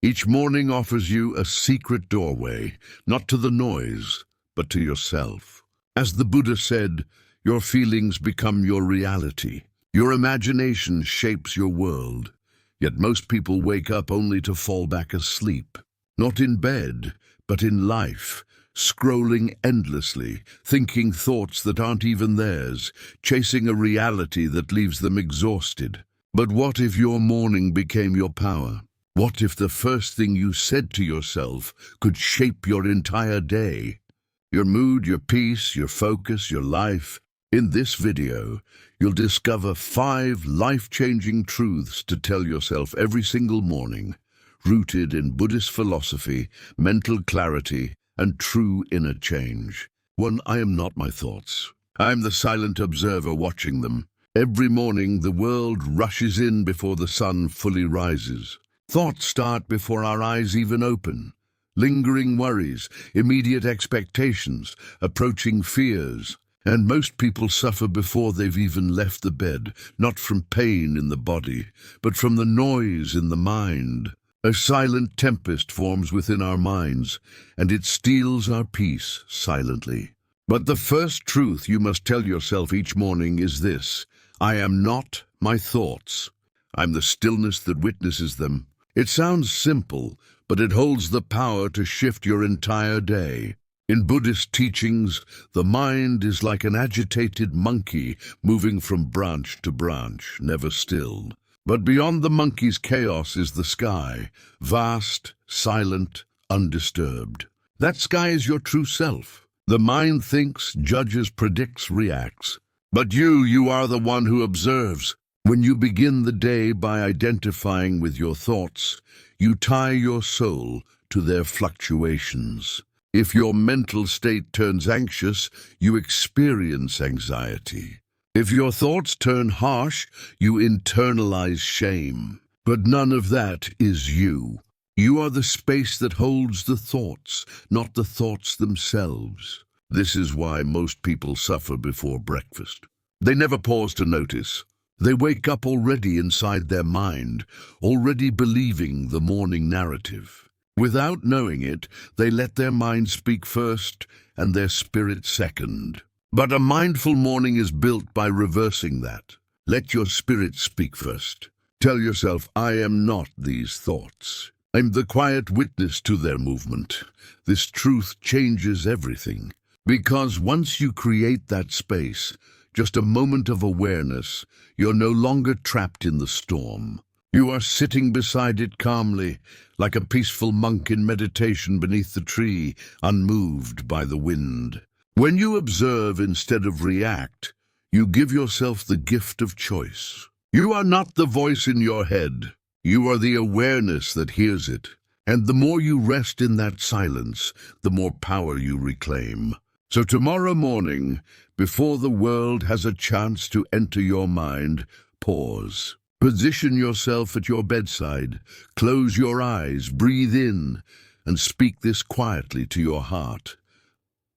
Each morning offers you a secret doorway, not to the noise, but to yourself. As the Buddha said, your feelings become your reality. Your imagination shapes your world. Yet most people wake up only to fall back asleep. Not in bed, but in life, scrolling endlessly, thinking thoughts that aren't even theirs, chasing a reality that leaves them exhausted. But what if your morning became your power? What if the first thing you said to yourself could shape your entire day? Your mood, your peace, your focus, your life. In this video, you'll discover 5 life-changing truths to tell yourself every single morning, rooted in Buddhist philosophy, mental clarity, and true inner change. 1. I am not my thoughts. I am the silent observer watching them. Every morning, the world rushes in before the sun fully rises. Thoughts start before our eyes even open. Lingering worries, immediate expectations, approaching fears. And most people suffer before they've even left the bed, not from pain in the body, but from the noise in the mind. A silent tempest forms within our minds, and it steals our peace silently. But the first truth you must tell yourself each morning is this: I am not my thoughts. I'm the stillness that witnesses them. It sounds simple, but it holds the power to shift your entire day. In Buddhist teachings, the mind is like an agitated monkey moving from branch to branch, never still. But beyond the monkey's chaos is the sky, vast, silent, undisturbed. That sky is your true self. The mind thinks, judges, predicts, reacts. But you are the one who observes. When you begin the day by identifying with your thoughts, you tie your soul to their fluctuations. If your mental state turns anxious, you experience anxiety. If your thoughts turn harsh, you internalize shame. But none of that is you. You are the space that holds the thoughts, not the thoughts themselves. This is why most people suffer before breakfast. They never pause to notice. They wake up already inside their mind, already believing the morning narrative. Without knowing it, they let their mind speak first and their spirit second. But a mindful morning is built by reversing that. Let your spirit speak first. Tell yourself, I am not these thoughts. I'm the quiet witness to their movement. This truth changes everything. Because once you create that space, just a moment of awareness, you're no longer trapped in the storm. You are sitting beside it calmly, like a peaceful monk in meditation beneath the tree, unmoved by the wind. When you observe instead of react, you give yourself the gift of choice. You are not the voice in your head. You are the awareness that hears it. And the more you rest in that silence, the more power you reclaim. So tomorrow morning, before the world has a chance to enter your mind, pause. Position yourself at your bedside, close your eyes, breathe in, and speak this quietly to your heart.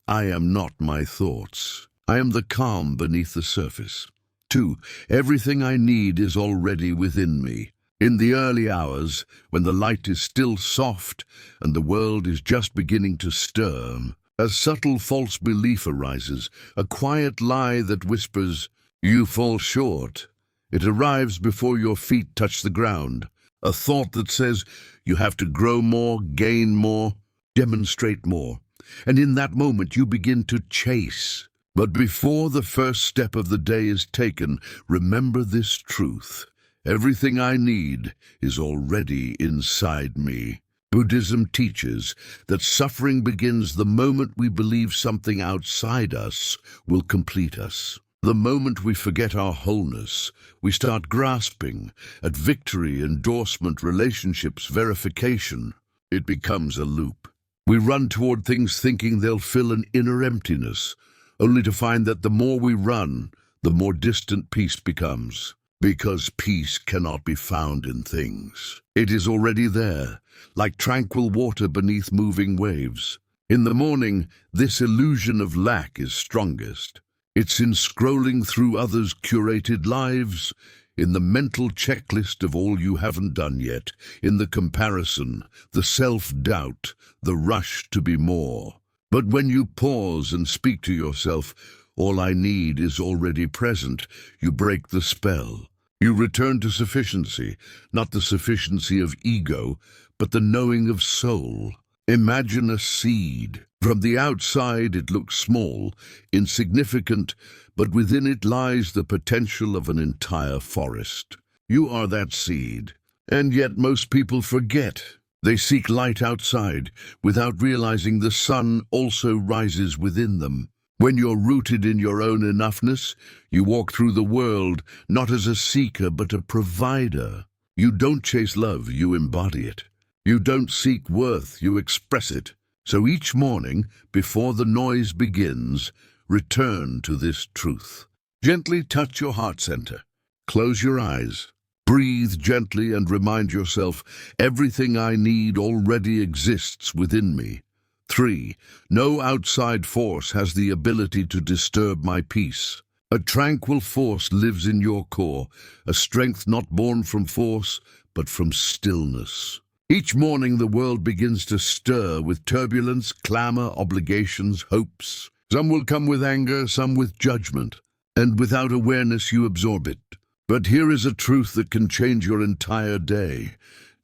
I am not my thoughts. I am the calm beneath the surface. 2. Everything I need is already within me. In the early hours, when the light is still soft and the world is just beginning to stir, a subtle false belief arises, a quiet lie that whispers, you fall short. It arrives before your feet touch the ground, a thought that says you have to grow more, gain more, demonstrate more. And in that moment you begin to chase. But before the first step of the day is taken, remember this truth. Everything I need is already inside me. Buddhism teaches that suffering begins the moment we believe something outside us will complete us. The moment we forget our wholeness, we start grasping at victory, endorsement, relationships, verification. It becomes a loop. We run toward things thinking they'll fill an inner emptiness, only to find that the more we run, the more distant peace becomes. Because peace cannot be found in things. It is already there, like tranquil water beneath moving waves. In the morning, this illusion of lack is strongest. It's in scrolling through others' curated lives, in the mental checklist of all you haven't done yet, in the comparison, the self-doubt, the rush to be more. But when you pause and speak to yourself, all I need is already present, you break the spell. You return to sufficiency, not the sufficiency of ego, but the knowing of soul. Imagine a seed. From the outside it looks small, insignificant, but within it lies the potential of an entire forest. You are that seed, and yet most people forget. They seek light outside, without realizing the sun also rises within them. When you're rooted in your own enoughness, you walk through the world not as a seeker but a provider. You don't chase love, you embody it. You don't seek worth, you express it. So each morning, before the noise begins, return to this truth. Gently touch your heart center. Close your eyes. Breathe gently and remind yourself, everything I need already exists within me. 3. No outside force has the ability to disturb my peace. A tranquil force lives in your core, a strength not born from force, but from stillness. Each morning the world begins to stir with turbulence, clamor, obligations, hopes. Some will come with anger, some with judgment, and without awareness you absorb it. But here is a truth that can change your entire day.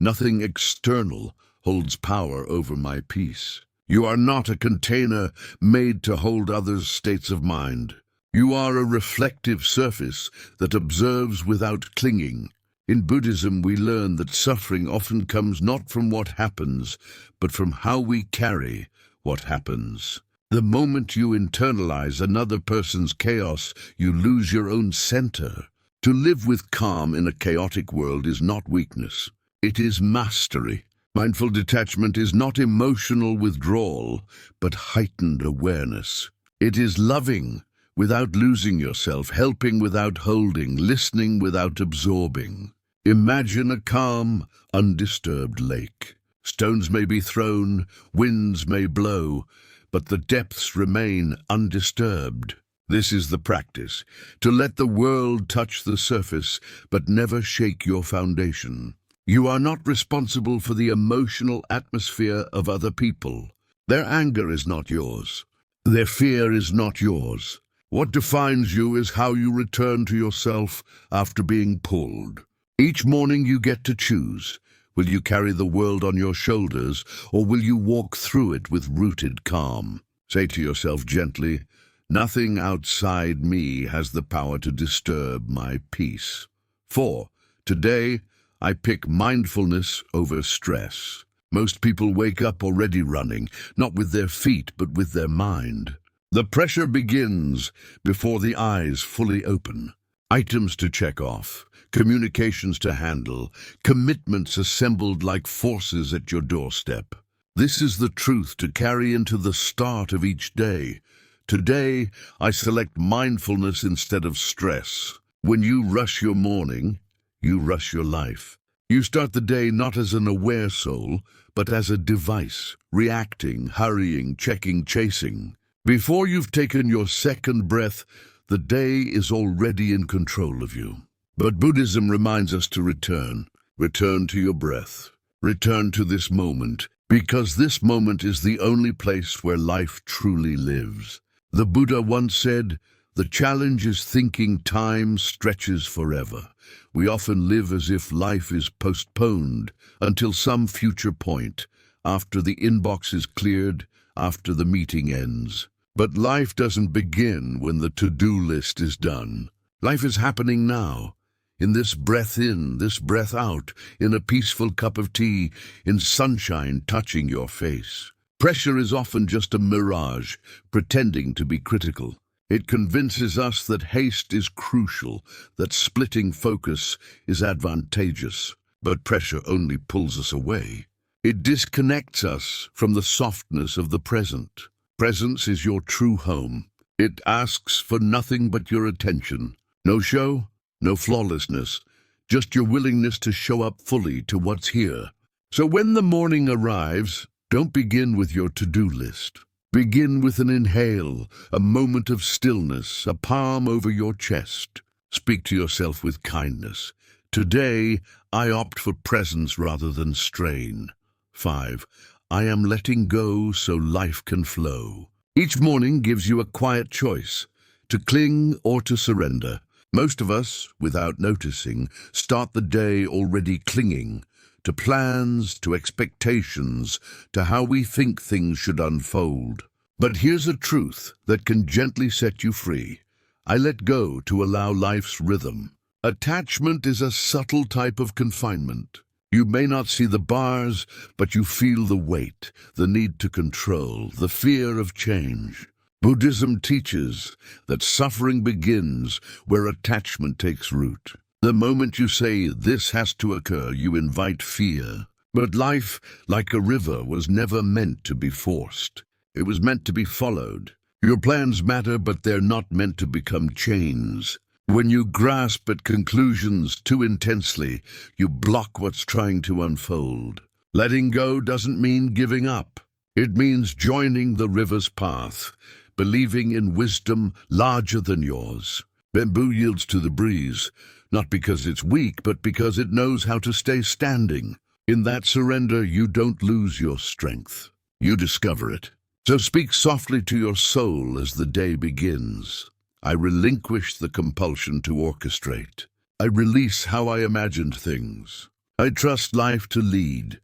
Nothing external holds power over my peace. You are not a container made to hold others' states of mind. You are a reflective surface that observes without clinging. In Buddhism, we learn that suffering often comes not from what happens, but from how we carry what happens. The moment you internalize another person's chaos, you lose your own center. To live with calm in a chaotic world is not weakness. It is mastery. Mindful detachment is not emotional withdrawal, but heightened awareness. It is loving without losing yourself, helping without holding, listening without absorbing. Imagine a calm, undisturbed lake. Stones may be thrown, winds may blow, but the depths remain undisturbed. This is the practice, to let the world touch the surface, but never shake your foundation. You are not responsible for the emotional atmosphere of other people. Their anger is not yours. Their fear is not yours. What defines you is how you return to yourself after being pulled. Each morning you get to choose. Will you carry the world on your shoulders, or will you walk through it with rooted calm? Say to yourself gently, nothing outside me has the power to disturb my peace. 4. Today, I pick mindfulness over stress. Most people wake up already running, not with their feet, but with their mind. The pressure begins before the eyes fully open. Items to check off, communications to handle, commitments assembled like forces at your doorstep. This is the truth to carry into the start of each day. Today, I select mindfulness instead of stress. When you rush your morning, you rush your life. You start the day not as an aware soul, but as a device, reacting, hurrying, checking, chasing. Before you've taken your second breath, the day is already in control of you. But Buddhism reminds us to return. Return to your breath. Return to this moment, because this moment is the only place where life truly lives. The Buddha once said, "The challenge is thinking time stretches forever." We often live as if life is postponed until some future point, after the inbox is cleared, after the meeting ends. But life doesn't begin when the to-do list is done. Life is happening now, in this breath in, this breath out, in a peaceful cup of tea, in sunshine touching your face. Pressure is often just a mirage, pretending to be critical. It convinces us that haste is crucial, that splitting focus is advantageous. But pressure only pulls us away. It disconnects us from the softness of the present. Presence is your true home. It asks for nothing but your attention. No show, no flawlessness, just your willingness to show up fully to what's here. So when the morning arrives, don't begin with your to-do list. Begin with an inhale, a moment of stillness, a palm over your chest. Speak to yourself with kindness. Today, I opt for presence rather than strain. 5. I am letting go so life can flow. Each morning gives you a quiet choice, to cling or to surrender. Most of us, without noticing, start the day already clinging to plans, to expectations, to how we think things should unfold. But here's a truth that can gently set you free. I let go to allow life's rhythm. Attachment is a subtle type of confinement. You may not see the bars, but you feel the weight, the need to control, the fear of change. Buddhism teaches that suffering begins where attachment takes root. The moment you say, "This has to occur," you invite fear. But life, like a river, was never meant to be forced. It was meant to be followed. Your plans matter, but they're not meant to become chains. When you grasp at conclusions too intensely, you block what's trying to unfold. Letting go doesn't mean giving up. It means joining the river's path, believing in wisdom larger than yours. Bamboo yields to the breeze, not because it's weak, but because it knows how to stay standing. In that surrender, you don't lose your strength. You discover it. So speak softly to your soul as the day begins. I relinquish the compulsion to orchestrate. I release how I imagined things. I trust life to lead.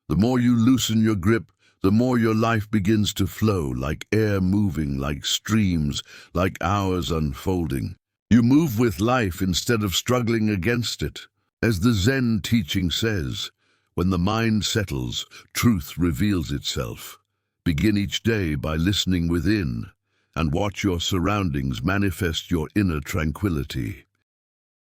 The more you loosen your grip, the more your life begins to flow, like air moving, like streams, like hours unfolding. You move with life instead of struggling against it. As the Zen teaching says, when the mind settles, truth reveals itself. Begin each day by listening within, and watch your surroundings manifest your inner tranquility.